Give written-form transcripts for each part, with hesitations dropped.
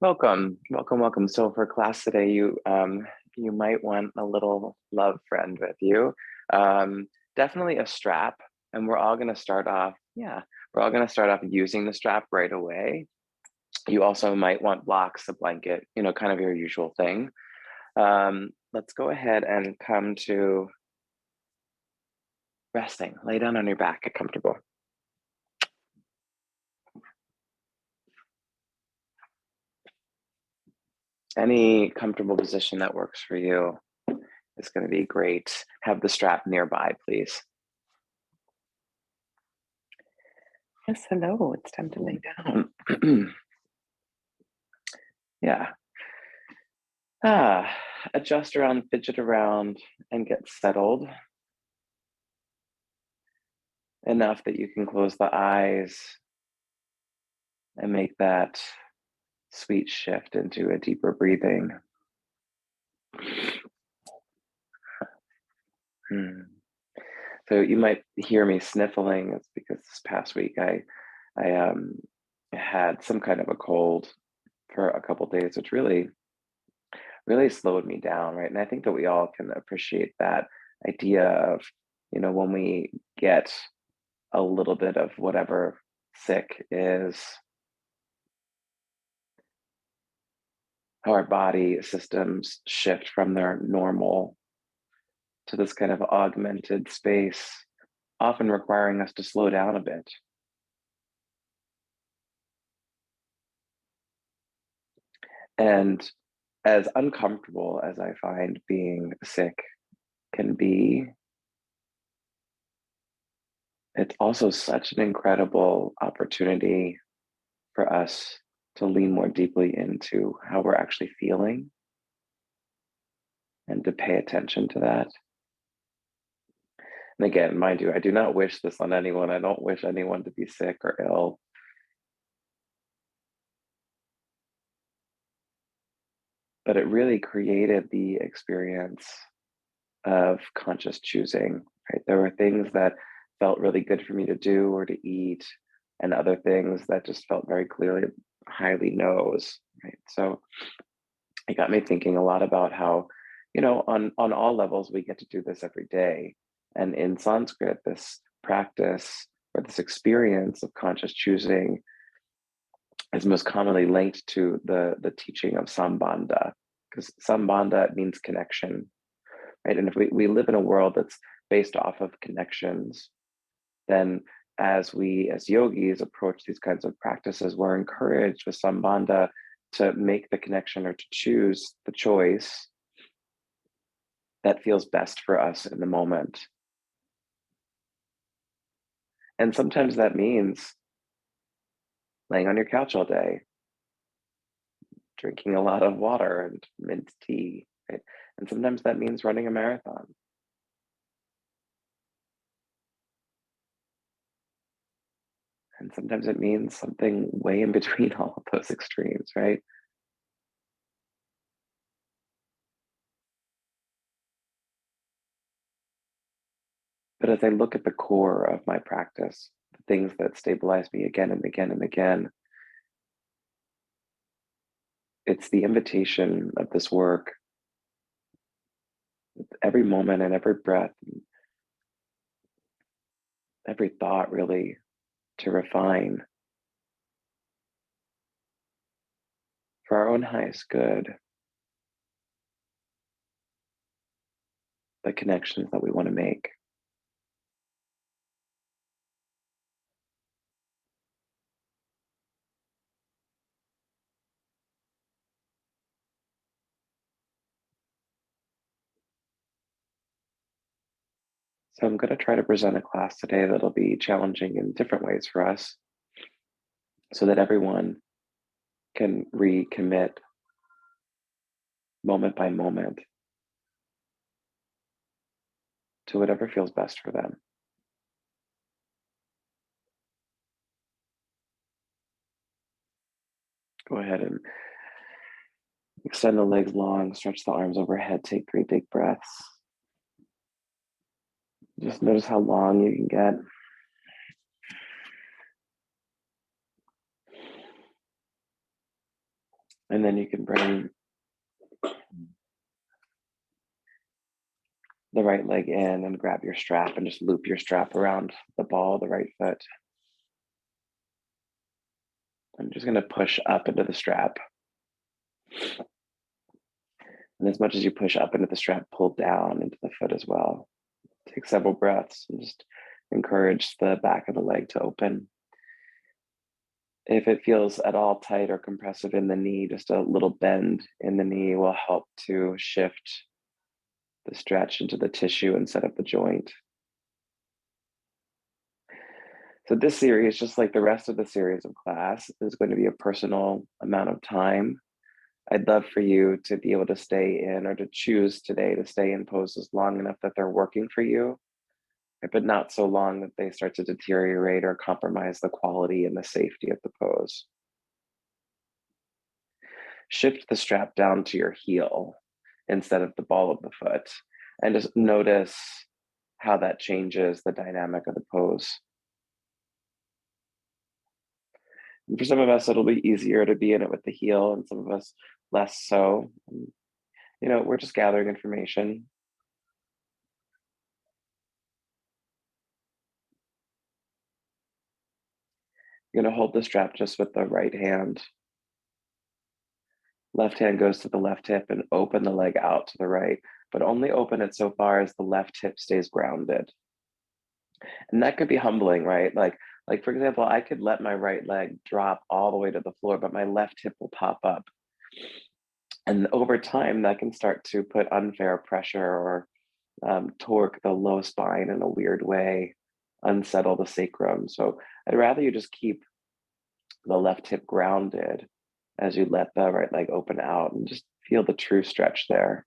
Welcome. So for class today, you might want a little love friend with you. Um, Definitely a strap, and we're all going to start off. Yeah, we're all going to start off using the strap right away. You also might want blocks, a blanket, kind of your usual thing. Let's go ahead and come to resting. Lay down on your back, get comfortable. Any comfortable position that works for you is going to be great. Have the strap nearby, please. Yes, hello. It's time to lay down. Yeah. Adjust around, fidget around, and get settled enough that you can close the eyes and make that sweet shift into a deeper breathing. So you might hear me sniffling. It's because this past week I had some kind of a cold for a couple days, which really slowed me down, right? And I think that we all can appreciate that idea of, when we get a little bit of whatever sick is, how our body systems shift from their normal to this kind of augmented space, often requiring us to slow down a bit. And as uncomfortable as I find being sick can be, it's also such an incredible opportunity for us to lean more deeply into how we're actually feeling and to pay attention to that. And again, mind you, I do not wish this on anyone. I don't wish anyone to be sick or ill. But it really created the experience of conscious choosing, right? There were things that felt really good for me to do or to eat, and other things that just felt very clearly highly no's, right? So it got me thinking a lot about how, on all levels, we get to do this every day. And in Sanskrit, this practice or this experience of conscious choosing is most commonly linked to the teaching of Sambhanda, because Sambhanda means connection, right? And if we live in a world that's based off of connections, then as we as yogis approach these kinds of practices, we're encouraged with Sambhanda to make the connection or to choose the choice that feels best for us in the moment. And sometimes that means laying on your couch all day, drinking a lot of water and mint tea, right? And sometimes that means running a marathon. And sometimes it means something way in between all of those extremes, right? But as I look at the core of my practice, the things that stabilize me again and again and again, it's the invitation of this work, every moment and every breath, and every thought really to refine for our own highest good the connections that we want to make. So I'm going to try to present a class today that'll be challenging in different ways for us so that everyone can recommit moment by moment to whatever feels best for them. Go ahead and extend the legs long, stretch the arms overhead, take 3 big breaths. Just notice how long you can get. And then you can bring the right leg in and grab your strap and just loop your strap around the ball of the right foot. I'm just going to push up into the strap. And as much as you push up into the strap, pull down into the foot as well. Take several breaths and just encourage the back of the leg to open. If it feels at all tight or compressive in the knee, just a little bend in the knee will help to shift the stretch into the tissue and set up the joint. So this series, just like the rest of the series of class, is going to be a personal amount of time. I'd love for you to be able to stay in, or to choose today to stay in poses long enough that they're working for you, but not so long that they start to deteriorate or compromise the quality and the safety of the pose. Shift the strap down to your heel instead of the ball of the foot, and just notice how that changes the dynamic of the pose. And for some of us, it'll be easier to be in it with the heel, and some of us less so. We're just gathering information. You're going to hold the strap just with the right hand. Left hand goes to the left hip and open the leg out to the right, but only open it so far as the left hip stays grounded. And that could be humbling, right? Like for example, I could let my right leg drop all the way to the floor, but my left hip will pop up. And over time, that can start to put unfair pressure or torque the low spine in a weird way, unsettle the sacrum. So I'd rather you just keep the left hip grounded as you let the right leg open out, and just feel the true stretch there.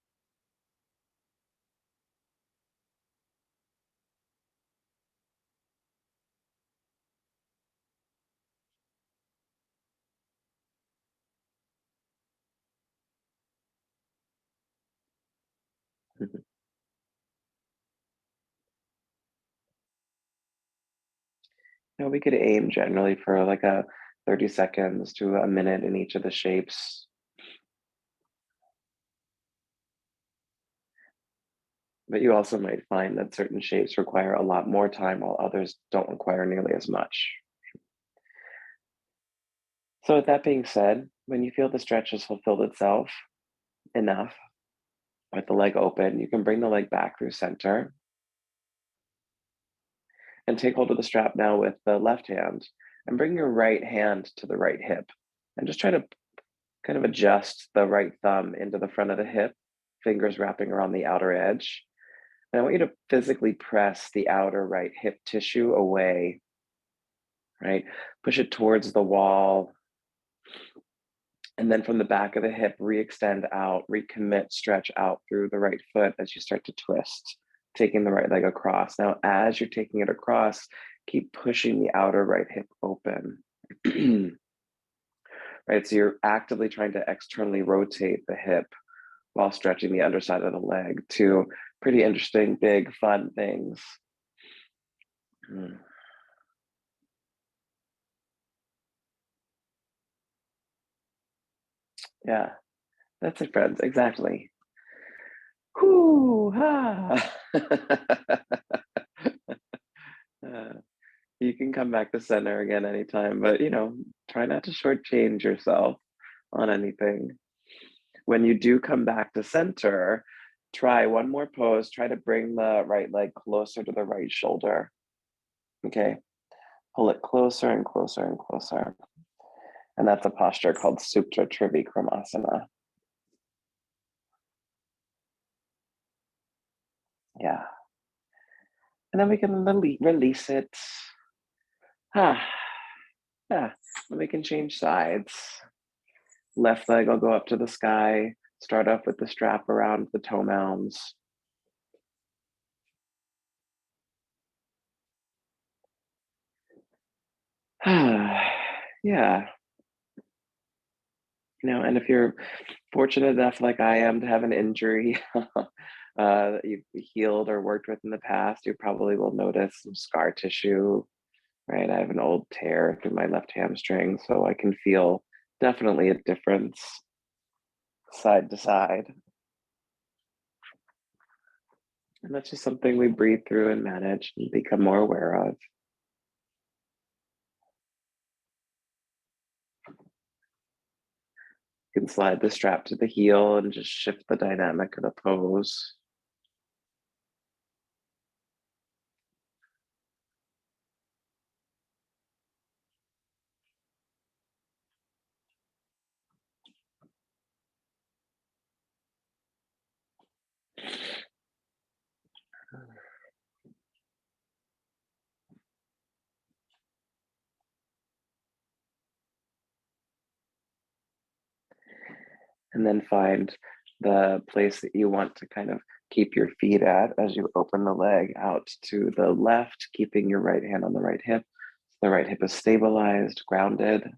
We could aim generally for like a 30 seconds to a minute in each of the shapes. But you also might find that certain shapes require a lot more time while others don't require nearly as much. So with that being said, when you feel the stretch has fulfilled itself enough with the leg open, you can bring the leg back through center and take hold of the strap now with the left hand, and bring your right hand to the right hip, and just try to kind of adjust the right thumb into the front of the hip, fingers wrapping around the outer edge. And I want you to physically press the outer right hip tissue away, right? Push it towards the wall. And then from the back of the hip, re-extend out, recommit, stretch out through the right foot as you start to twist, taking the right leg across. Now, as you're taking it across, keep pushing the outer right hip open. Right, so you're actively trying to externally rotate the hip while stretching the underside of the leg. Two pretty interesting, big, fun things. Yeah, that's it, friends. Exactly. Whoo, ha. Uh, you can come back to center again anytime, but try not to shortchange yourself on anything. When you do come back to center, try one more pose. Try to bring the right leg closer to the right shoulder. Okay. Pull it closer and closer and closer. And that's a posture called Supta Trivikramasana. Yeah. And then we can release it. Ah, yeah. And we can change sides. Left leg will go up to the sky. Start off with the strap around the toe mounds. Yeah. And if you're fortunate enough, like I am, to have an injury that you've healed or worked with in the past, you probably will notice some scar tissue, right? I have an old tear through my left hamstring, so I can feel definitely a difference. side to side. And that's just something we breathe through and manage and become more aware of. You can slide the strap to the heel and just shift the dynamic of the pose. And then find the place that you want to kind of keep your feet at as you open the leg out to the left, keeping your right hand on the right hip. The right hip is stabilized, grounded.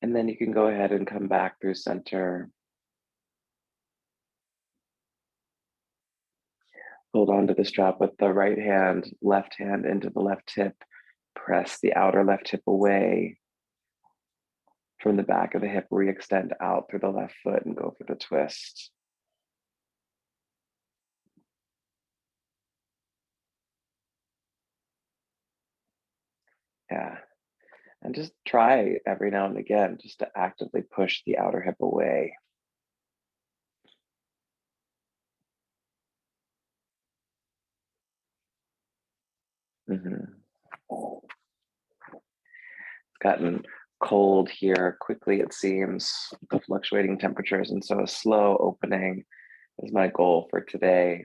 And then you can go ahead and come back through center. Hold on to the strap with the right hand, left hand into the left hip. Press the outer left hip away from the back of the hip. Re-extend out through the left foot and go for the twist. Yeah. And just try every now and again just to actively push the outer hip away. Mhm. It's gotten cold here quickly, it seems, the fluctuating temperatures. And so a slow opening is my goal for today.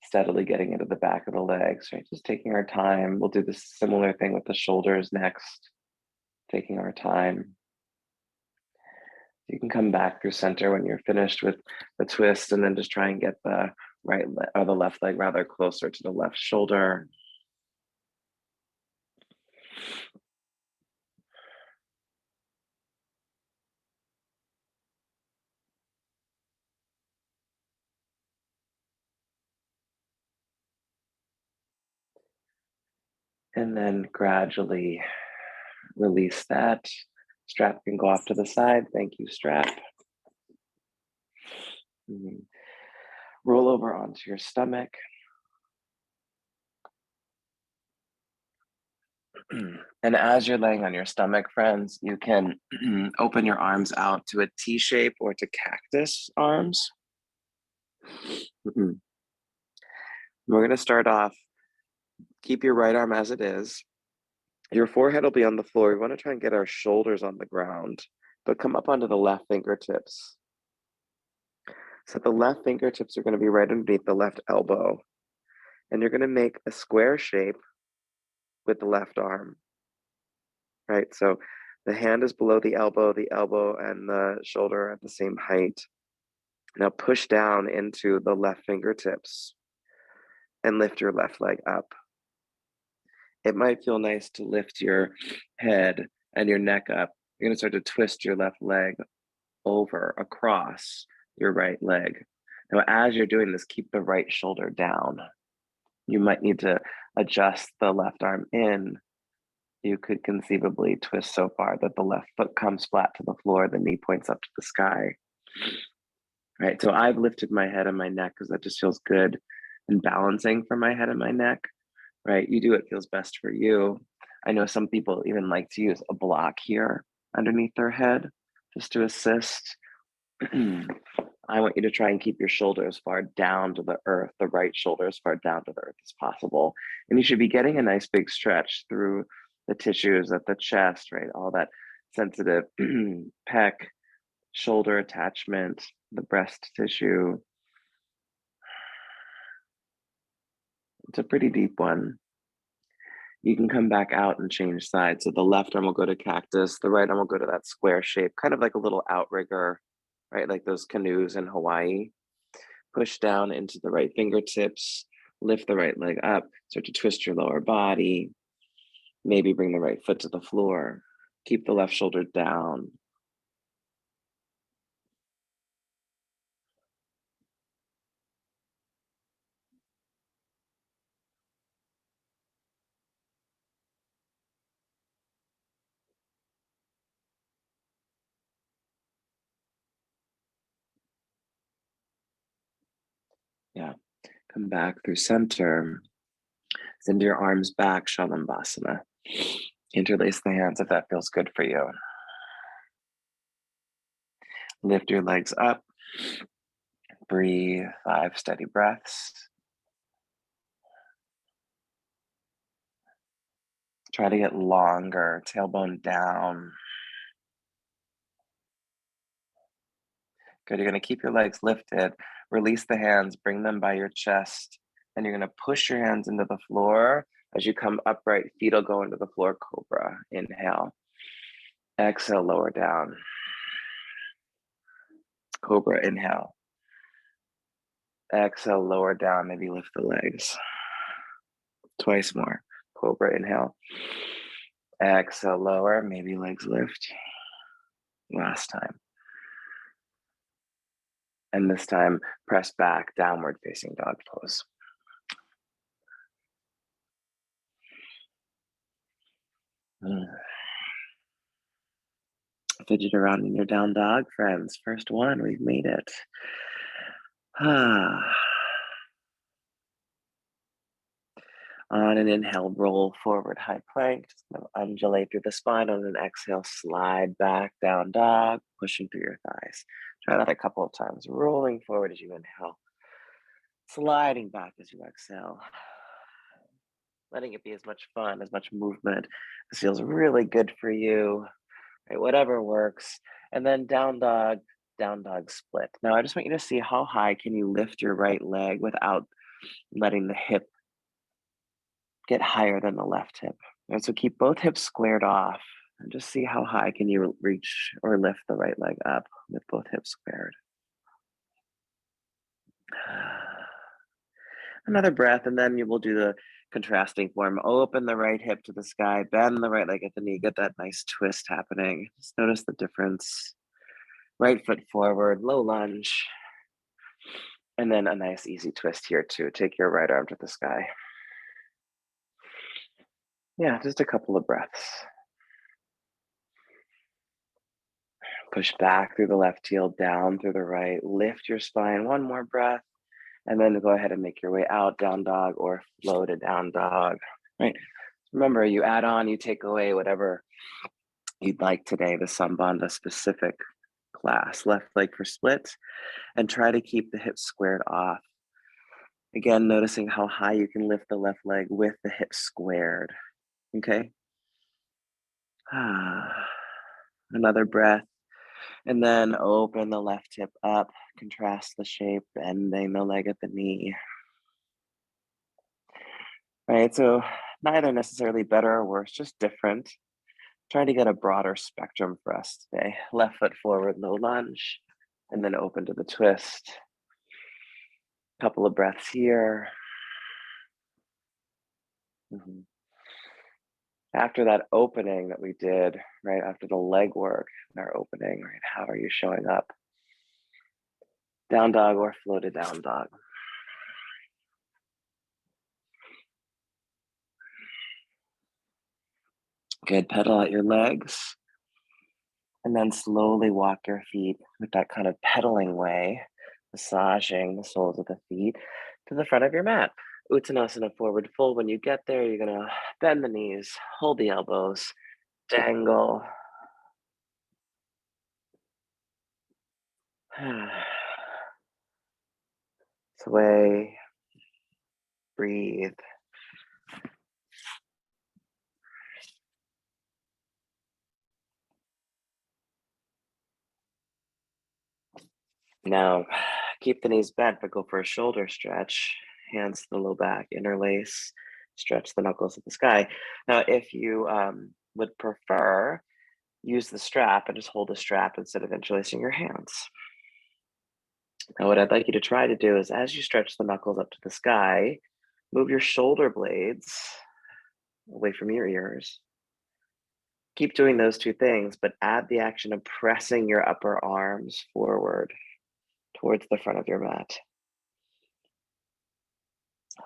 Steadily getting into the back of the legs, right? Just taking our time. We'll do the similar thing with the shoulders next, taking our time. You can come back through center when you're finished with the twist and then just try and get the right or the left leg rather closer to the left shoulder. And then gradually release that. Strap can go off to the side. Thank you, strap. Mhm. Roll over onto your stomach. And as you're laying on your stomach, friends, you can open your arms out to a T shape or to cactus arms. We're going to start off, keep your right arm as it is. Your forehead will be on the floor. We want to try and get our shoulders on the ground, but come up onto the left fingertips. So the left fingertips are going to be right underneath the left elbow. And you're going to make a square shape with the left arm, right? So the hand is below the elbow and the shoulder are at the same height. Now push down into the left fingertips and lift your left leg up. It might feel nice to lift your head and your neck up. You're going to start to twist your left leg over across your right leg. Now, as you're doing this, keep the right shoulder down. You might need to adjust the left arm in. You could conceivably twist so far that the left foot comes flat to the floor, the knee points up to the sky. Right. So I've lifted my head and my neck because that just feels good and balancing for my head and my neck. Right. You do what feels best for you. I know some people even like to use a block here underneath their head just to assist. I want you to try and keep your shoulder as far down to the earth, the right shoulder as far down to the earth as possible. And you should be getting a nice big stretch through the tissues at the chest, right? All that sensitive pec, shoulder attachment, the breast tissue. It's a pretty deep one. You can come back out and change sides. So the left arm will go to cactus, the right arm will go to that square shape, kind of like a little outrigger, right? Like those canoes in Hawaii. Push down into the right fingertips, lift the right leg up, start to twist your lower body, maybe bring the right foot to the floor. Keep the left shoulder down. Yeah, come back through center. Send your arms back, Shalambhasana. Interlace the hands if that feels good for you. Lift your legs up. Breathe 5 steady breaths. Try to get longer, tailbone down. Good, you're gonna keep your legs lifted. Release the hands, bring them by your chest, and you're gonna push your hands into the floor. As you come upright, feet will go into the floor, cobra. Inhale. Exhale, lower down. Cobra, inhale. Exhale, lower down, maybe lift the legs. Twice more. Cobra, inhale. Exhale, lower, maybe legs lift. Last time. And this time, press back, downward facing dog pose. Fidget around in your down dog, friends. First one, we've made it. On an inhale, roll forward, high plank. Just kind of undulate through the spine. On an exhale, slide back, down dog, pushing through your thighs. Try that a couple of times. Rolling forward as you inhale, sliding back as you exhale. Letting it be as much fun, as much movement. This feels really good for you, right? Whatever works. And then down dog split. Now I just want you to see how high can you lift your right leg without letting the hip get higher than the left hip. And so keep both hips squared off and just see how high can you reach or lift the right leg up with both hips squared. Another breath, and then you will do the contrasting form. Open the right hip to the sky, bend the right leg at the knee, get that nice twist happening. Just notice the difference. Right foot forward, low lunge. And then a nice easy twist here too. Take your right arm to the sky. Yeah, just a couple of breaths. Push back through the left heel, down through the right. Lift your spine. One more breath. And then go ahead and make your way out, down dog or flow to down dog. Right. Remember, you add on, you take away whatever you'd like today, the Sambhanda specific class. Left leg for splits, and try to keep the hips squared off. Again, noticing how high you can lift the left leg with the hips squared. Okay. Another breath. And then open the left hip up, contrast the shape, bending the leg at the knee. Right, so neither necessarily better or worse, just different. Trying to get a broader spectrum for us today. Left foot forward, low lunge, and then open to the twist. Couple of breaths here. After that opening that we did, right, after the leg work and our opening, right, how are you showing up? Down dog or flow to down dog. Good, pedal out your legs. And then slowly walk your feet with that kind of pedaling way, massaging the soles of the feet to the front of your mat. Uttanasana, forward fold. When you get there, you're gonna bend the knees, hold the elbows, dangle. Sway, breathe. Now, keep the knees bent, but go for a shoulder stretch. Hands to the low back, interlace. Stretch the knuckles at the sky. Now, if you would prefer, use the strap and just hold the strap instead of interlacing your hands. Now, what I'd like you to try to do is as you stretch the knuckles up to the sky, move your shoulder blades away from your ears. Keep doing those two things, but add the action of pressing your upper arms forward towards the front of your mat.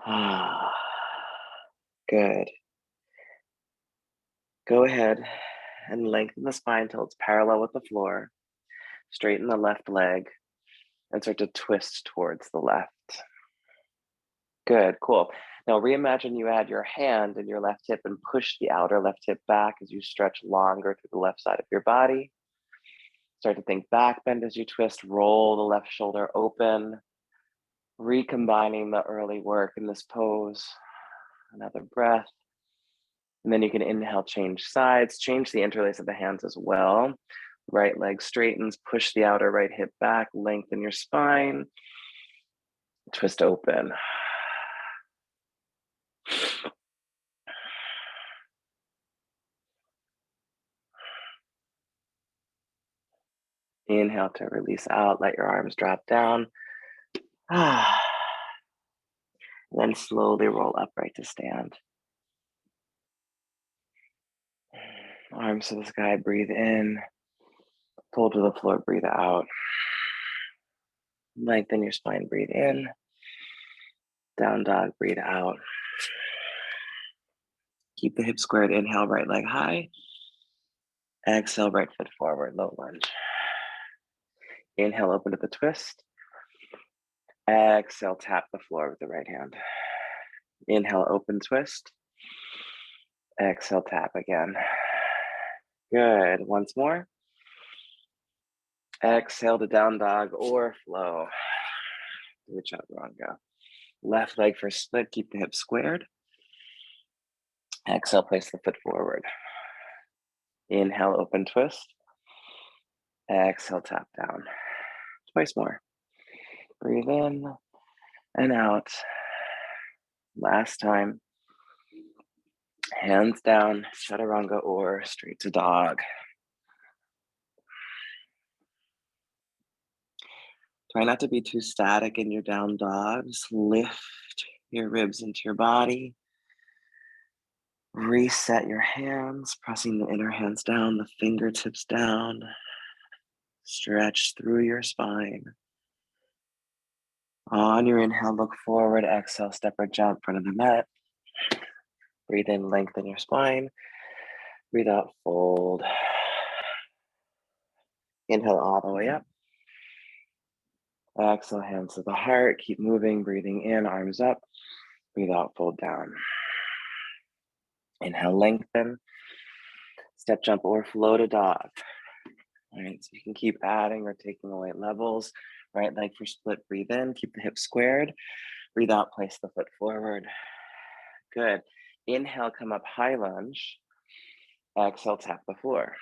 Ah, good. Go ahead and lengthen the spine until it's parallel with the floor. Straighten the left leg and start to twist towards the left. Good, cool. Now reimagine you add your hand in your left hip and push the outer left hip back as you stretch longer through the left side of your body. Start to think back bend as you twist, roll the left shoulder open, recombining the early work in this pose. Another breath. And then you can inhale, change sides, change the interlace of the hands as well. Right leg straightens, push the outer right hip back, lengthen your spine, twist open. Inhale to release out, let your arms drop down. And then slowly roll upright to stand. Arms to the sky, breathe in. Pull to the floor, breathe out. Lengthen your spine, breathe in. Down dog, breathe out. Keep the hips squared, inhale, right leg high. Exhale, right foot forward, low lunge. Inhale, open to the twist. Exhale, tap the floor with the right hand. Inhale, open twist. Exhale, tap again. Good, once more. Exhale to down dog or flow. Do chaturanga. Left leg for split, keep the hips squared. Exhale, place the foot forward. Inhale, open twist. Exhale, tap down. Twice more. Breathe in and out. Last time. Hands down, chaturanga or straight to dog. Try not to be too static in your down dog. Just lift your ribs into your body. Reset your hands, pressing the inner hands down, the fingertips down. Stretch through your spine. On your inhale, look forward. Exhale, step or jump, front of the mat. Breathe in, lengthen your spine. Breathe out, fold. Inhale all the way up. Exhale, hands to the heart. Keep moving, breathing in, arms up. Breathe out, fold down. Inhale, lengthen. Step, jump, or flow to dog. All right, so you can keep adding or taking away levels. Right leg for split, breathe in, keep the hips squared. Breathe out, place the foot forward. Good. Inhale, come up, high lunge. Exhale, tap the floor.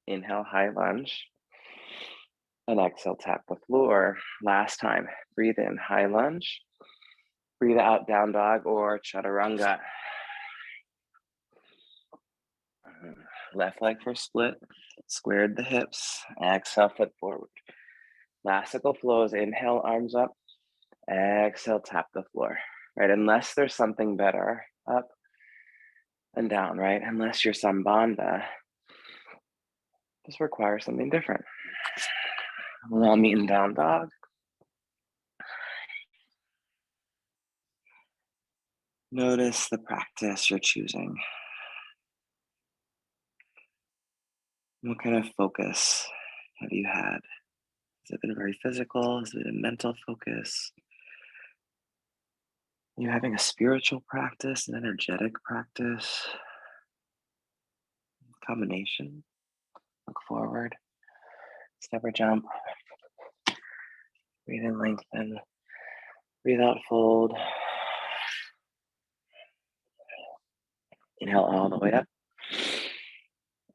Inhale, high lunge. And exhale, tap the floor. Last time, breathe in, high lunge. Breathe out, down dog or chaturanga. Left leg for split, squared the hips. Exhale, foot forward. Classical flows, inhale, arms up. Exhale, tap the floor, right? Unless there's something better, up and down, right? Unless you're Sambhanda, this requires something different. We'll all meet in down dog. Notice the practice you're choosing. What kind of focus have you had? Has it been very physical? Has it been a mental focus? Are you having a spiritual practice, an energetic practice? Combination. Look forward. Step or jump. Breathe in, lengthen. Breathe out, fold. Inhale all the way up.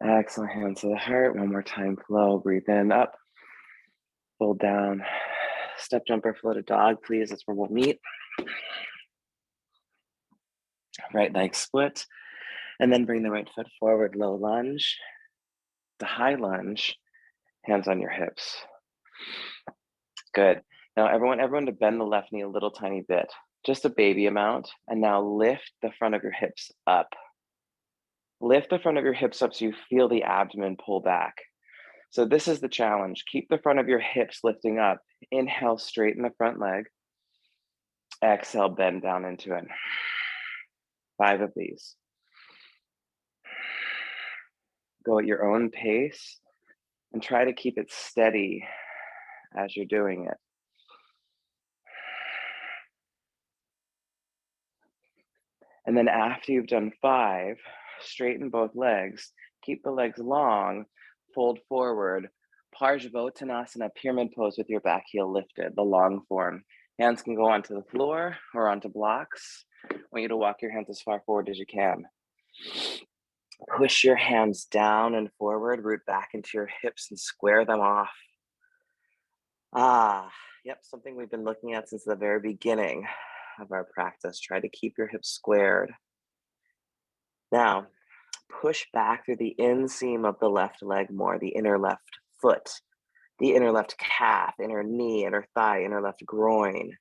Exhale, hands to the heart. One more time, flow. Breathe in, up. Fold down. Step, jump, or flow to dog, please. That's where we'll meet. Right leg split. And then bring the right foot forward, low lunge. The high lunge, hands on your hips. Good. Now everyone to bend the left knee a little tiny bit, just a baby amount. And now lift the front of your hips up. Lift the front of your hips up so you feel the abdomen pull back. So this is the challenge. Keep the front of your hips lifting up. Inhale, straighten the front leg. Exhale, bend down into it. 5 of these. Go at your own pace and try to keep it steady as you're doing it. And then after you've done 5, straighten both legs, keep the legs long, fold forward, Parsvottanasana, pyramid pose with your back heel lifted, the long form. Hands can go onto the floor or onto blocks. I want you to walk your hands as far forward as you can. Push your hands down and forward, root back into your hips and square them off. Yep, something we've been looking at since the very beginning of our practice. Try to keep your hips squared. Now, push back through the inseam of the left leg more, the inner left foot, the inner left calf, inner knee, inner thigh, inner left groin.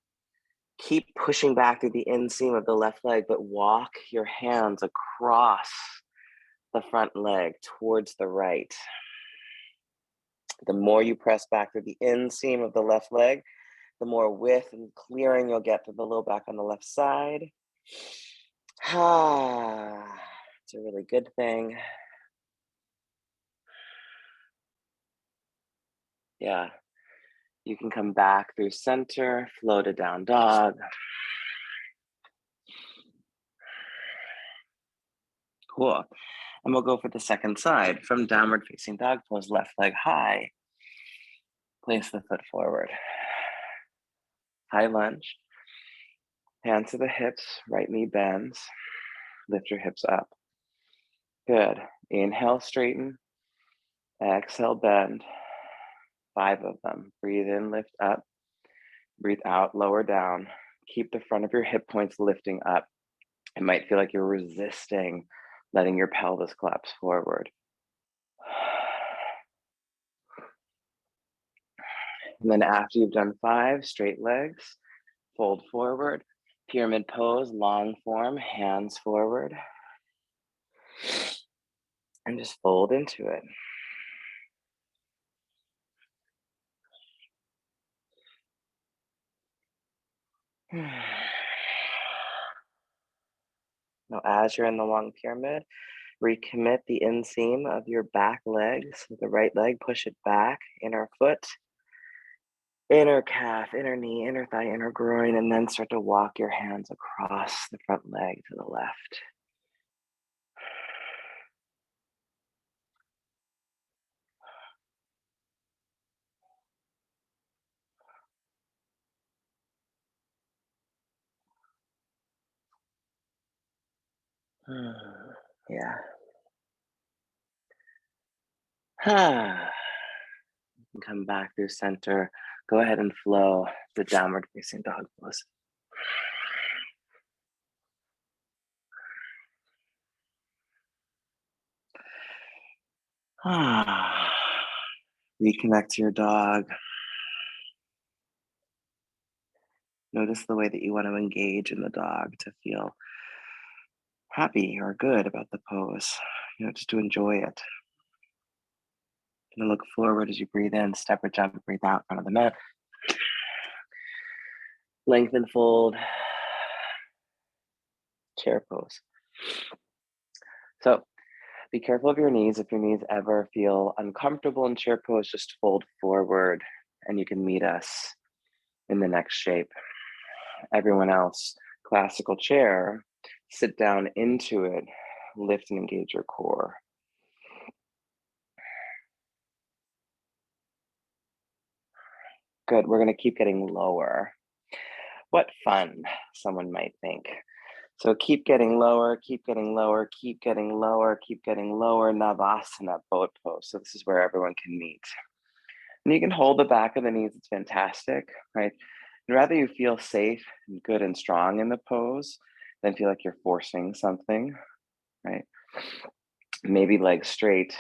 Keep pushing back through the inseam of the left leg, but walk your hands across the front leg towards the right. The more you press back through the inseam of the left leg, the more width and clearing you'll get through the low back on the left side. It's a really good thing. Yeah. You can come back through center, flow to down dog. Cool. And we'll go for the second side. From downward facing dog pose, left leg high. Place the foot forward. High lunge. Hands to the hips, right knee bends. Lift your hips up. Good. Inhale, straighten. Exhale, bend. 5 of them. Breathe in, lift up. Breathe out, lower down. Keep the front of your hip points lifting up. It might feel like you're resisting letting your pelvis collapse forward. And then after you've done 5, straight legs, fold forward, pyramid pose, long form, hands forward. And just fold into it. Now, as you're in the long pyramid, recommit the inseam of your back leg. So the right leg, push it back, inner foot, inner calf, inner knee, inner thigh, inner groin, and then start to walk your hands across the front leg to the left. Yeah. Come back through center. Go ahead and flow the downward facing dog pose. Reconnect to your dog. Notice the way that you want to engage in the dog to feel happy or good about the pose, just to enjoy it. And look forward as you breathe in, step or jump, breathe out in front of the mat. Lengthen, fold, chair pose. So be careful of your knees. If your knees ever feel uncomfortable in chair pose, just fold forward and you can meet us in the next shape. Everyone else, classical chair, sit down into it, lift and engage your core. Good, we're gonna keep getting lower. What fun, someone might think. So keep getting lower, keep getting lower, keep getting lower, keep getting lower. Navasana, boat pose. So this is where everyone can meet. And you can hold the back of the knees, it's fantastic, right? And rather you feel safe and good and strong in the pose, then feel like you're forcing something, right? Maybe legs straight,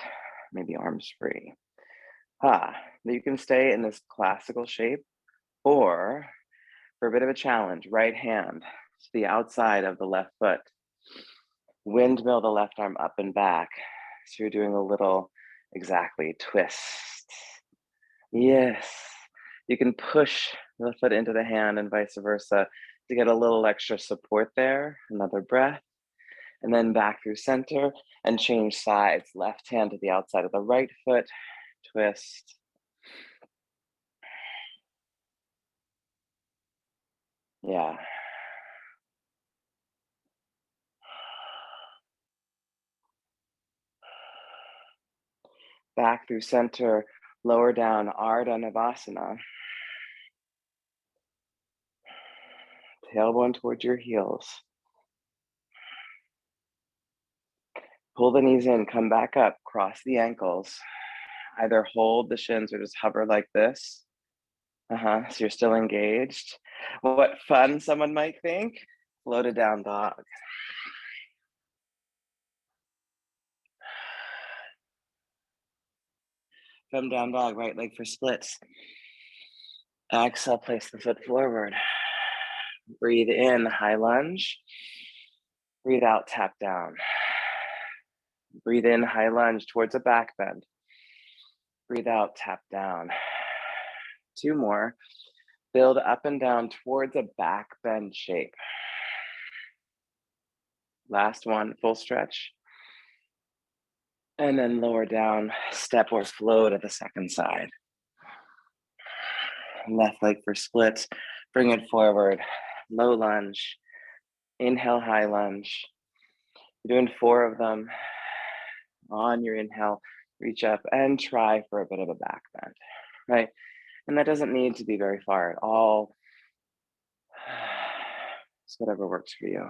maybe arms free. You can stay in this classical shape, or for a bit of a challenge, right hand to the outside of the left foot. Windmill the left arm up and back. So you're doing a little, exactly, twist. Yes. You can push the foot into the hand and vice versa to get a little extra support there. Another breath. And then back through center and change sides. Left hand to the outside of the right foot. Twist. Yeah. Back through center, lower down, Ardha Navasana. Tailbone towards your heels. Pull the knees in, come back up, cross the ankles. Either hold the shins or just hover like this. So you're still engaged. What fun, someone might think. Floated down dog. Come down dog, right leg for splits. Exhale, place the foot forward. Breathe in, high lunge. Breathe out, tap down. Breathe in, high lunge towards a back bend. Breathe out, tap down. 2 more. Build up and down towards a back bend shape. Last one, full stretch. And then lower down, step or flow to the second side. Left leg for splits. Bring it forward. Low lunge. Inhale, high lunge. You're doing 4 of them. On your inhale, reach up and try for a bit of a back bend, right? And that doesn't need to be very far at all. It's whatever works for you.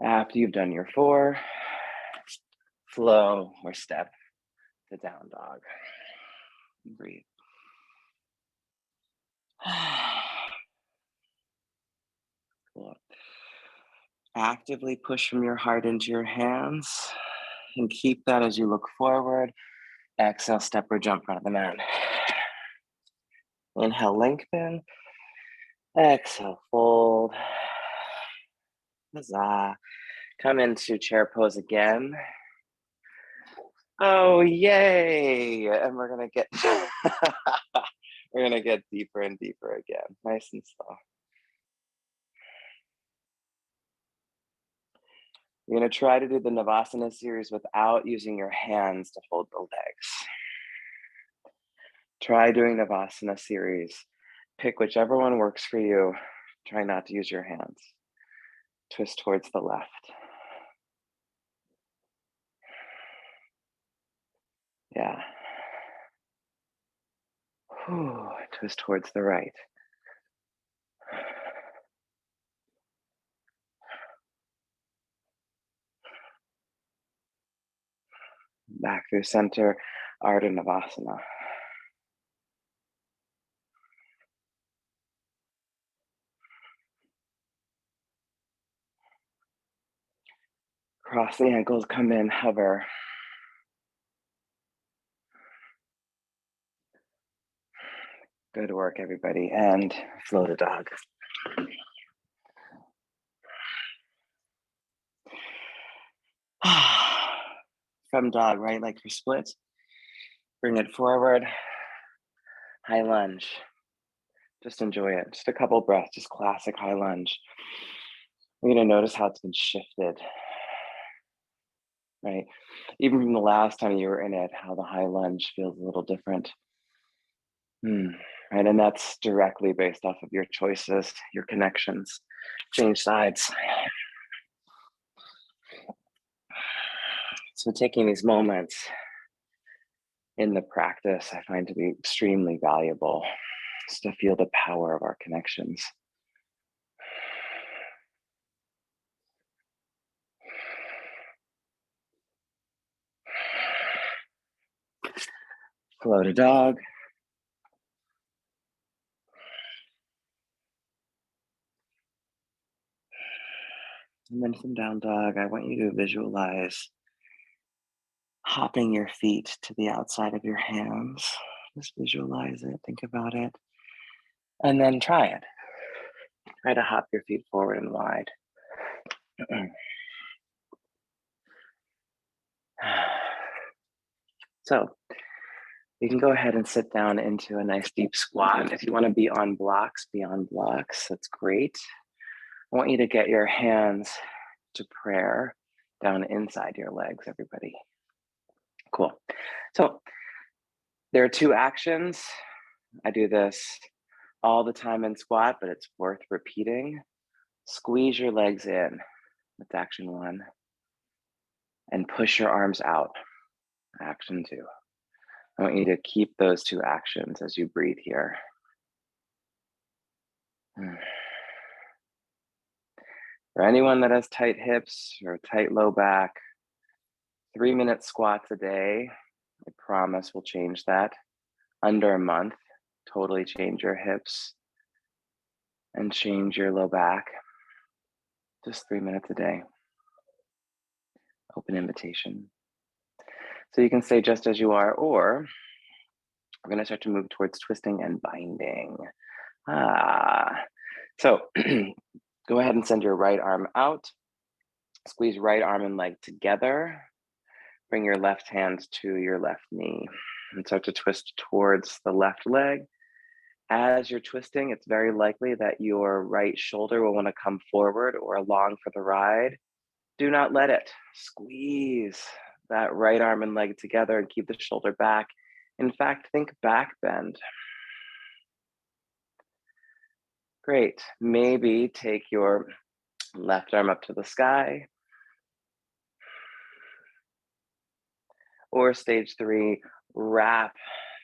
After you've done your 4, flow or step to down dog. Breathe. Cool. Actively push from your heart into your hands and keep that as you look forward. Exhale, step or jump front of the mat. Inhale, lengthen. Exhale, fold. Huzzah. Come into chair pose again. Oh, yay! And we're gonna get we're gonna get deeper and deeper again, nice and slow. You're gonna try to do the Navasana series without using your hands to hold the legs. Try doing Navasana series. Pick whichever one works for you. Try not to use your hands. Twist towards the left. Yeah. Whew. Twist towards the right. Back through center, Ardha Navasana. Cross the ankles, come in, hover. Good work, everybody. And flow to dog. From dog, right leg for split. Bring it forward. High lunge. Just enjoy it. Just a couple breaths, just classic high lunge. You're gonna notice how it's been shifted, right? Even from the last time you were in it, how the high lunge feels a little different. Right, and that's directly based off of your choices, your connections. Change sides. So taking these moments in the practice, I find to be extremely valuable, just to feel the power of our connections. Flow to dog. And then from down dog, I want you to visualize hopping your feet to the outside of your hands. Just visualize it, think about it, and then try it. Try to hop your feet forward and wide. So you can go ahead and sit down into a nice deep squat. If you want to be on blocks, be on blocks. That's great. I want you to get your hands to prayer down inside your legs, everybody. Cool. So there are two actions. I do this all the time in squat, but it's worth repeating. Squeeze your legs in. That's action one. And push your arms out. Action two. I want you to keep those two actions as you breathe here. For anyone that has tight hips or tight low back, 3-minute squats a day, I promise we'll change that. Under a month, totally change your hips and change your low back. Just 3 minutes a day. Open invitation. So you can stay just as you are, or we're going to start to move towards twisting and binding. So go ahead and send your right arm out. Squeeze right arm and leg together. Bring your left hand to your left knee and start to twist towards the left leg. As you're twisting, it's very likely that your right shoulder will want to come forward or along for the ride. Do not let it. Squeeze that right arm and leg together and keep the shoulder back. In fact, think back bend. Great. Maybe take your left arm up to the sky. Or stage 3, wrap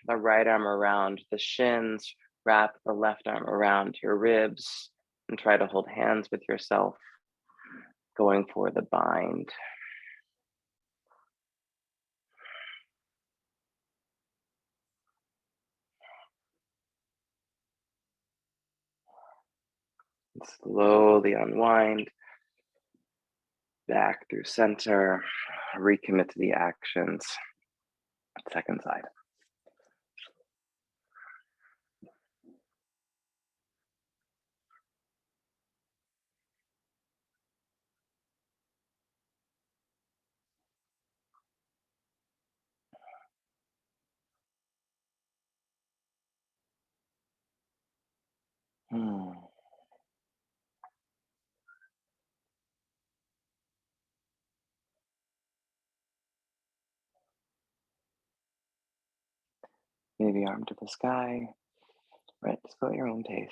the right arm around the shins, wrap the left arm around your ribs, and try to hold hands with yourself, going for the bind. And slowly unwind, back through center, recommit to the actions. Second side. Maybe arm to the sky. Right, just go at your own pace.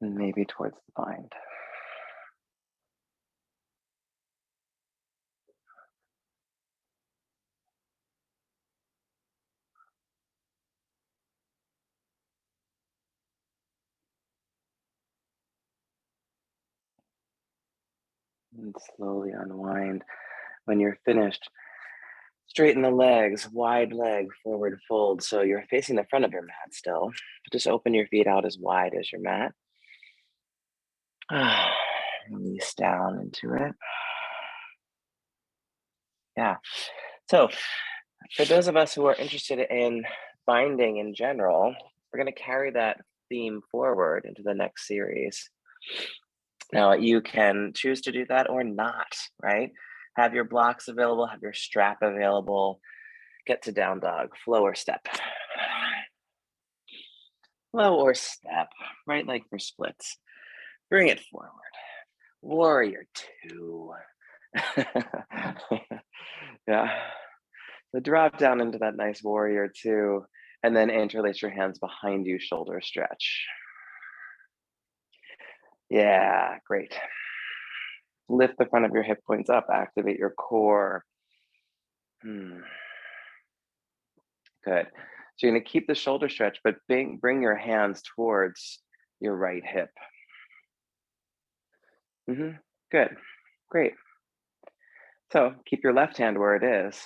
And maybe towards the bind. And slowly unwind. When you're finished, straighten the legs, wide leg, forward fold. So you're facing the front of your mat still. Just open your feet out as wide as your mat. Release down into it. Yeah. So for those of us who are interested in binding in general, we're going to carry that theme forward into the next series. Now, you can choose to do that or not, right? Have your blocks available, have your strap available, get to down dog, flow or step. Flow or step, right leg for splits. Bring it forward. Warrior 2. Yeah. So drop down into that nice warrior 2, and then interlace your hands behind you, shoulder stretch. Yeah, great. Lift the front of your hip points up, activate your core. Good. So you're gonna keep the shoulder stretch, but bring your hands towards your right hip. Good, great. So keep your left hand where it is,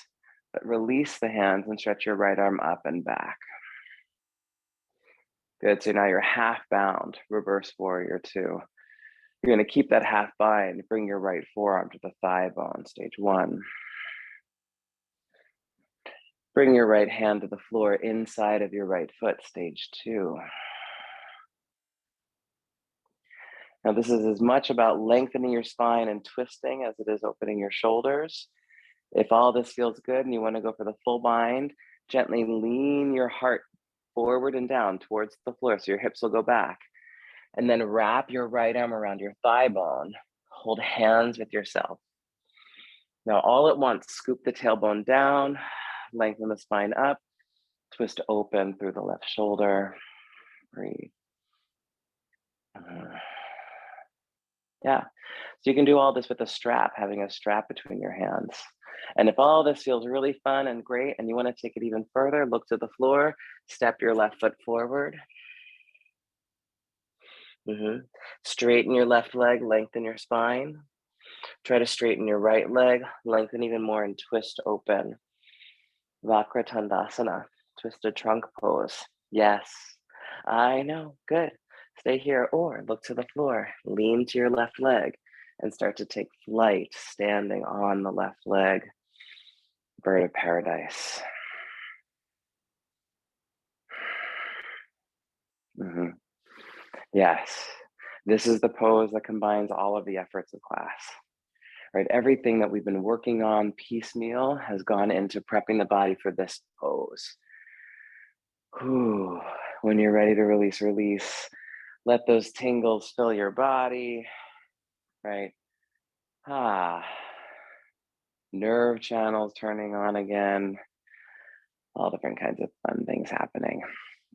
but release the hands and stretch your right arm up and back. Good, so now you're half bound, reverse warrior two. You're gonna keep that half bind, bring your right forearm to the thigh bone, stage one. Bring your right hand to the floor inside of your right foot, stage two. Now this is as much about lengthening your spine and twisting as it is opening your shoulders. If all this feels good and you want to go for the full bind, gently lean your heart forward and down towards the floor so your hips will go back. And then wrap your right arm around your thigh bone. Hold hands with yourself. Now all at once, scoop the tailbone down, lengthen the spine up, twist open through the left shoulder. Breathe. Yeah, so you can do all this with a strap, having a strap between your hands. And if all this feels really fun and great and you want to take it even further, look to the floor, step your left foot forward. Straighten your left leg, lengthen your spine. Try to straighten your right leg, lengthen even more and twist open. Vakratandasana, twisted trunk pose. Yes, I know, good. Stay here or look to the floor, lean to your left leg and start to take flight standing on the left leg. Bird of paradise. Yes, this is the pose that combines all of the efforts of class, right? Everything that we've been working on piecemeal has gone into prepping the body for this pose. Whew. When you're ready to release, release. Let those tingles fill your body, right? Nerve channels turning on again. All different kinds of fun things happening.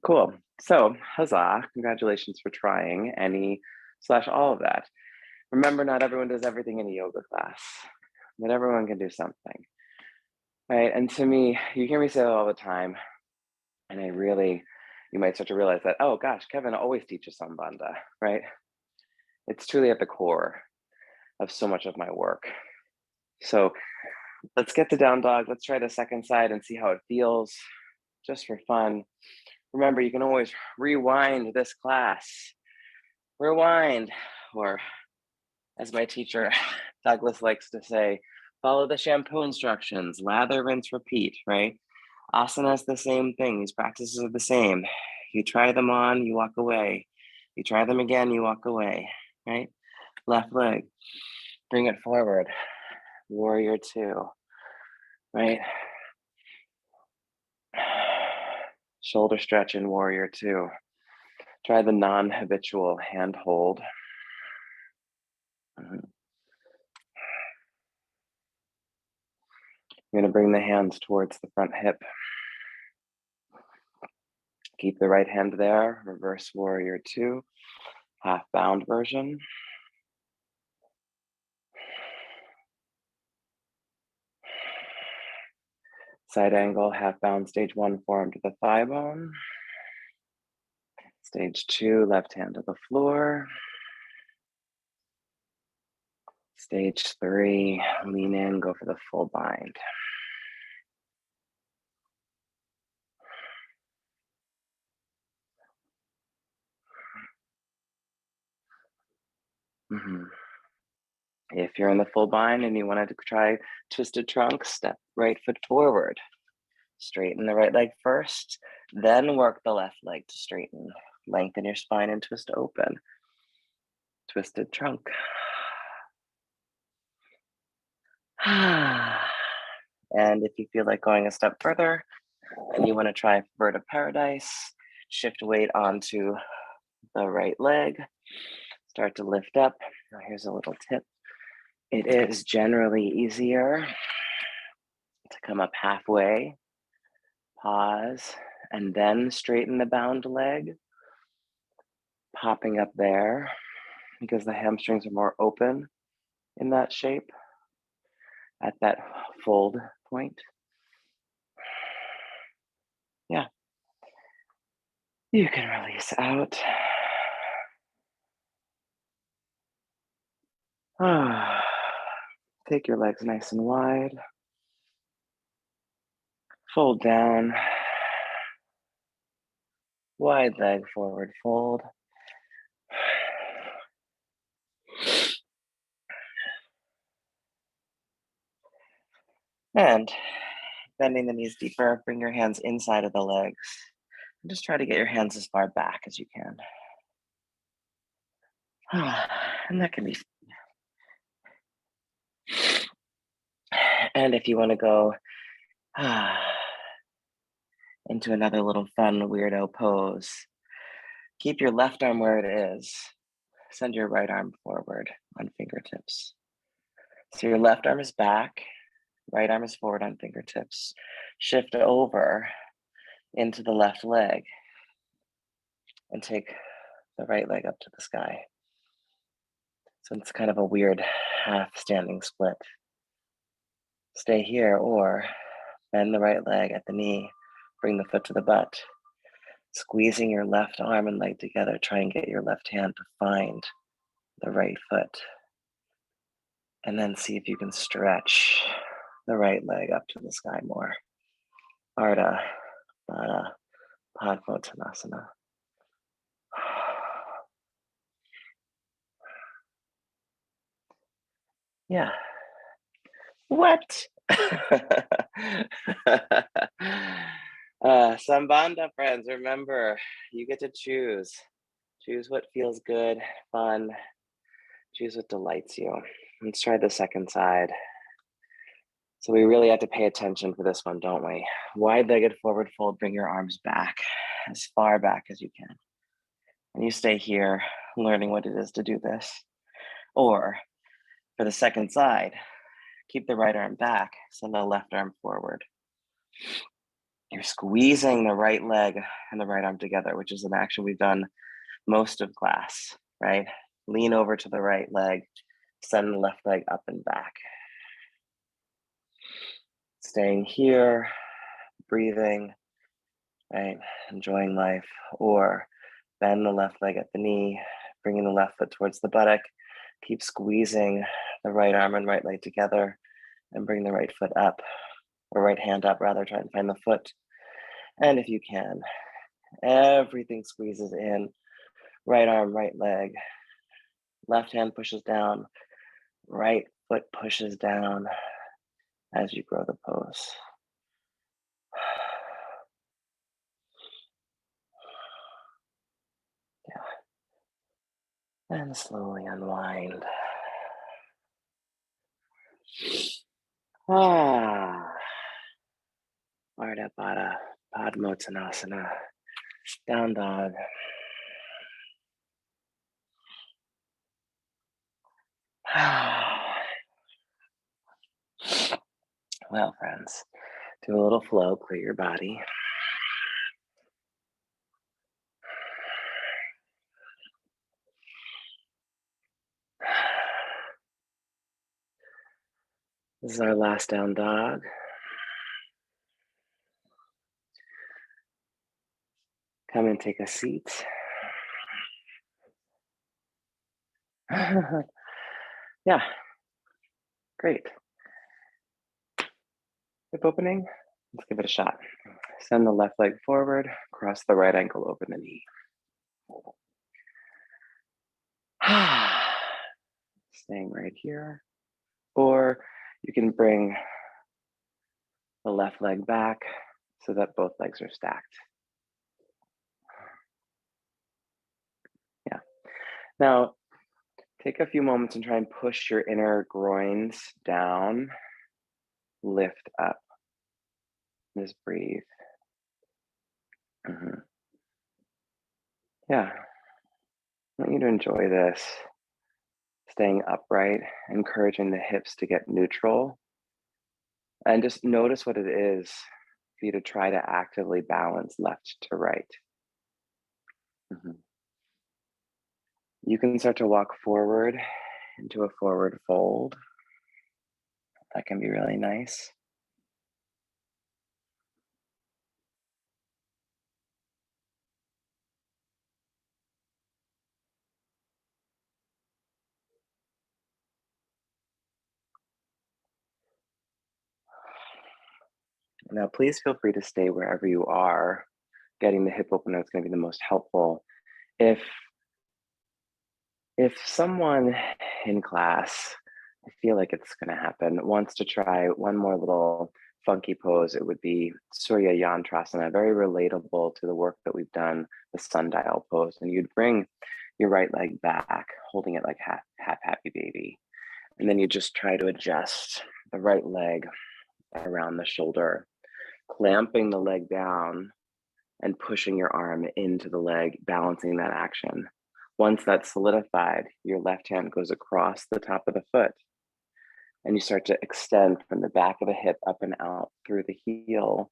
Cool. So, huzzah. Congratulations for trying any / all of that. Remember, not everyone does everything in a yoga class, but everyone can do something, right? And to me, you hear me say that all the time. And you might start to realize that, oh gosh, Kevin always teaches Sambhanda, right? It's truly at the core of so much of my work. So let's get to down dog. Let's try the second side and see how it feels, just for fun. Remember, you can always rewind this class. Rewind, or as my teacher Douglas likes to say, follow the shampoo instructions, lather, rinse, repeat, right? Asana is the same thing. These practices are the same. You try them on, you walk away. You try them again, you walk away, right? Left leg, bring it forward. Warrior two, right? Shoulder stretch in warrior two. Try the non-habitual hand hold. You're gonna bring the hands towards the front hip. Keep the right hand there, reverse warrior two, half bound version. Side angle, half bound, stage one, forearm to the thigh bone. Stage two, left hand to the floor. Stage three, lean in, go for the full bind. If you're in the full bind and you wanted to try twisted trunk, step right foot forward. Straighten the right leg first, then work the left leg to straighten. Lengthen your spine and twist open. Twisted trunk. And if you feel like going a step further and you want to try bird of paradise, shift weight onto the right leg. Start to lift up. Now here's a little tip. It is generally easier to come up halfway, pause, and then straighten the bound leg, popping up there because the hamstrings are more open in that shape at that fold point. Yeah. You can release out. Take your legs nice and wide. Fold down. Wide leg forward fold. And bending the knees deeper, bring your hands inside of the legs. And just try to get your hands as far back as you can. And that can be. And if you want to go into another little fun weirdo pose, keep your left arm where it is. Send your right arm forward on fingertips. So your left arm is back, right arm is forward on fingertips. Shift over into the left leg and take the right leg up to the sky. So it's kind of a weird half standing split. Stay here or bend the right leg at the knee, bring the foot to the butt. Squeezing your left arm and leg together, try and get your left hand to find the right foot. And then see if you can stretch the right leg up to the sky more. Ardha, Baddha, Padmottanasana. Yeah. What? Sambhanda friends, remember, you get to choose. Choose what feels good, fun. Choose what delights you. Let's try the second side. So we really have to pay attention for this one, don't we? Wide-legged forward fold, bring your arms back, as far back as you can. And you stay here learning what it is to do this. Or for the second side, keep the right arm back, send the left arm forward. You're squeezing the right leg and the right arm together, which is an action we've done most of class, right? Lean over to the right leg, send the left leg up and back. Staying here, breathing, right? Enjoying life. Or bend the left leg at the knee, bringing the left foot towards the buttock. Keep squeezing the right arm and right leg together and bring the right foot up, or right hand up rather, try and find the foot. And if you can, everything squeezes in. Right arm, right leg. Left hand pushes down. Right foot pushes down as you grow the pose. Yeah. And slowly unwind. Ardha Baddha, Padmottanasana, down dog. Well, friends, do a little flow, clear your body. This is our last down dog. Come and take a seat. Yeah, great. Hip opening, let's give it a shot. Send the left leg forward, cross the right ankle over the knee. Staying right here. Or you can bring the left leg back so that both legs are stacked. Yeah. Now, take a few moments and try and push your inner groins down, lift up. Just breathe. Yeah. I want you to enjoy this. Staying upright, encouraging the hips to get neutral. And just notice what it is for you to try to actively balance left to right. You can start to walk forward into a forward fold. That can be really nice. Now, please feel free to stay wherever you are getting the hip opener that's going to be the most helpful. If if someone in class, I feel like it's going to happen, wants to try one more little funky pose, it would be Surya Yantrasana, very relatable to the work that we've done, the sundial pose. And you'd bring your right leg back, holding it like half happy baby. And then you just try to adjust the right leg around the shoulder, clamping the leg down and pushing your arm into the leg, balancing that action. Once that's solidified, your left hand goes across the top of the foot and you start to extend from the back of the hip up and out through the heel,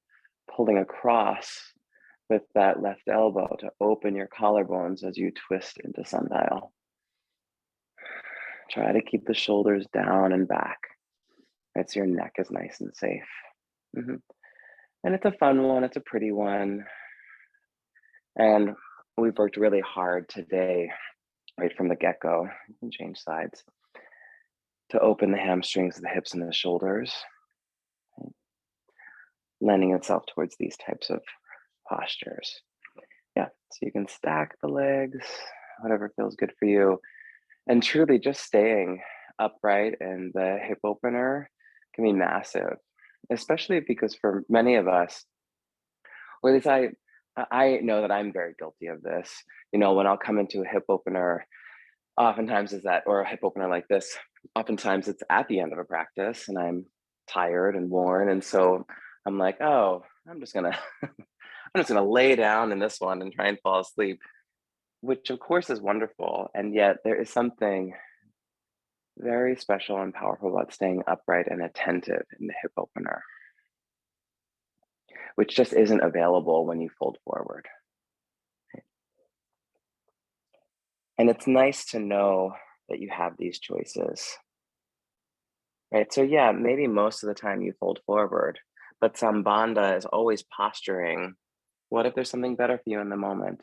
pulling across with that left elbow to open your collarbones as you twist into sundial. Try to keep the shoulders down and back. Right, so your neck is nice and safe. Mhm. And it's a fun one, it's a pretty one. And we've worked really hard today, right from the get-go. You can change sides to open the hamstrings, the hips, and the shoulders, lending itself towards these types of postures. Yeah, so you can stack the legs, whatever feels good for you. And truly just staying upright and the hip opener can be massive, especially because for many of us, or at least I know that I'm very guilty of this. You know, when I'll come into a hip opener, oftentimes is that, or a hip opener like this, oftentimes it's at the end of a practice and I'm tired and worn. And so I'm like, oh, I'm just gonna I'm just gonna lay down in this one and try and fall asleep, which of course is wonderful. And yet there is something very special and powerful about staying upright and attentive in the hip opener, which just isn't available when you fold forward. And it's nice to know that you have these choices, right? So yeah, maybe most of the time you fold forward, but Sambhanda is always posturing. What if there's something better for you in the moment?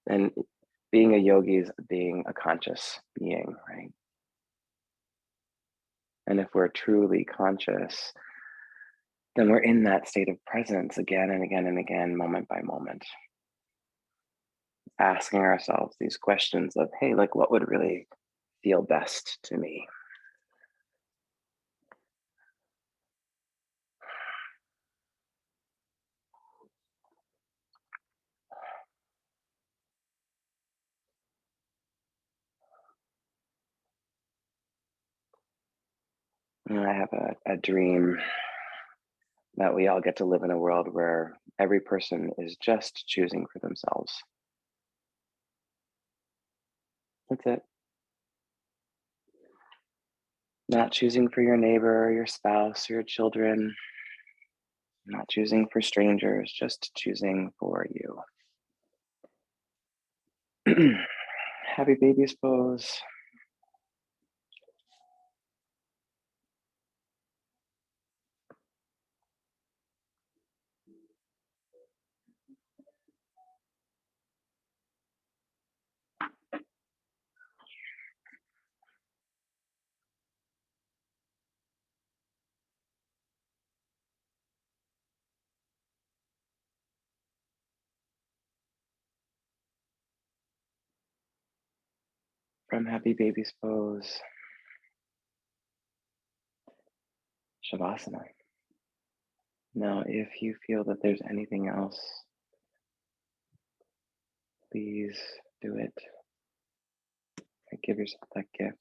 And being a yogi is being a conscious being, right? And if we're truly conscious, then we're in that state of presence again and again and again, moment by moment, asking ourselves these questions of, hey, like what would really feel best to me? And I have a dream that we all get to live in a world where every person is just choosing for themselves. That's it. Not choosing for your neighbor, your spouse, your children, not choosing for strangers, just choosing for you. Happy baby's pose. From happy baby's pose, Shavasana. Now, if you feel that there's anything else, please do it. Give yourself that gift.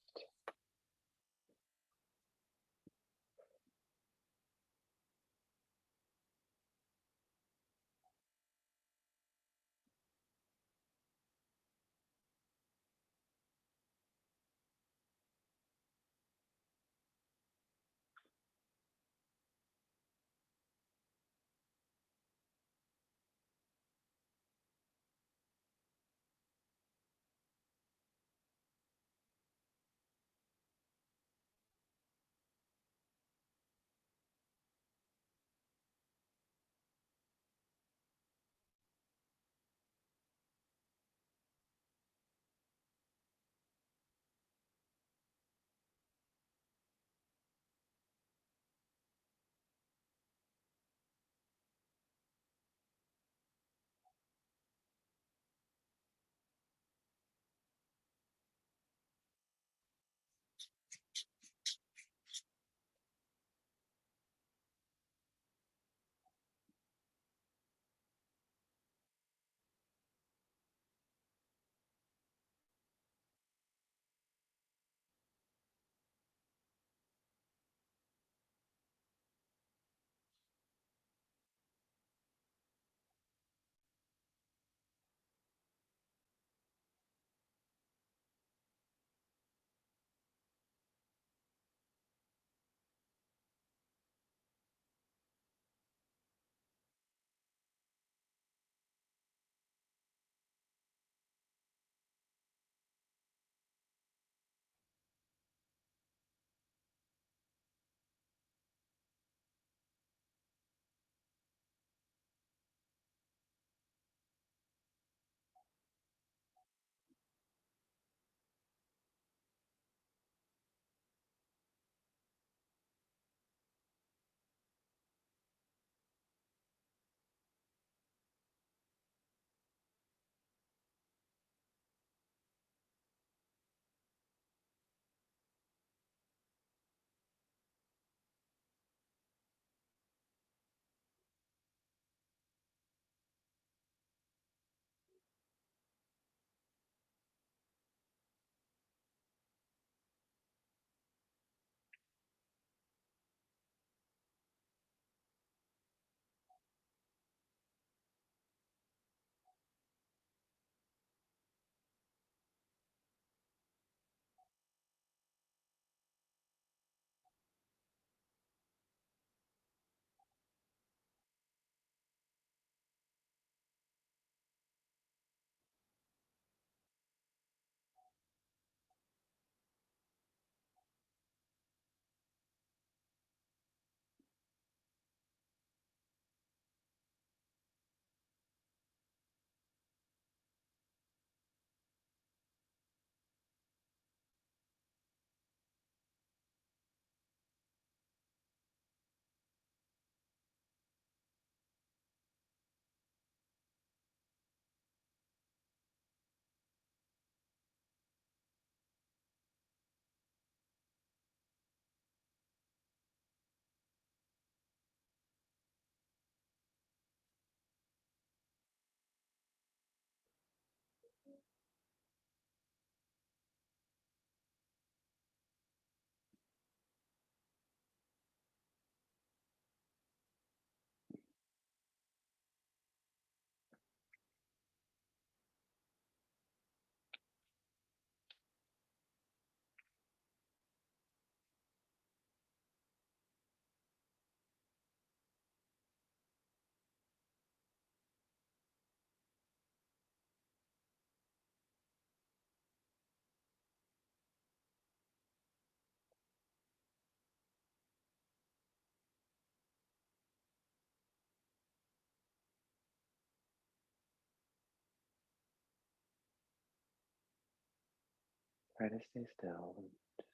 Try to stay still and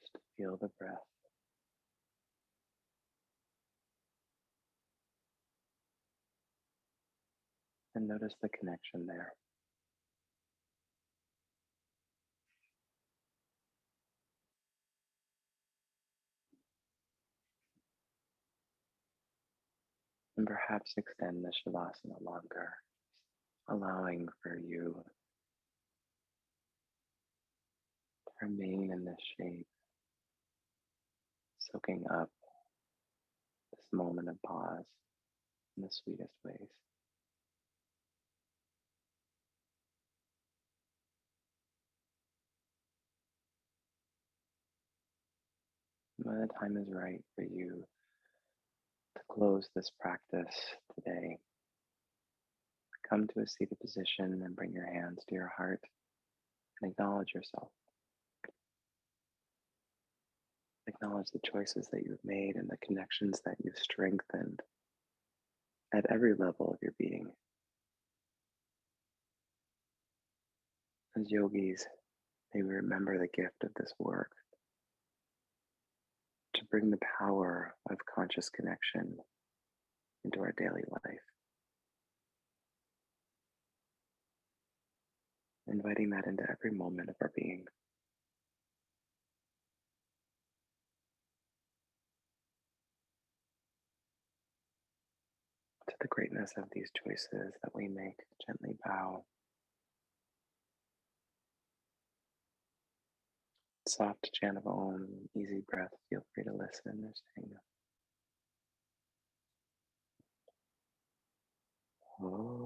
just feel the breath and notice the connection there. And perhaps extend the Shavasana longer, allowing for you to remain in this shape, soaking up this moment of pause in the sweetest ways. When the time is right for you to close this practice today, come to a seated position and bring your hands to your heart and acknowledge yourself. Acknowledge the choices that you've made and the connections that you've strengthened at every level of your being. As yogis, may we remember the gift of this work to bring the power of conscious connection into our daily life, inviting that into every moment of our being. To the greatness of these choices that we make, gently bow. Soft chant of Om, easy breath. Feel free to listen or stay. Om.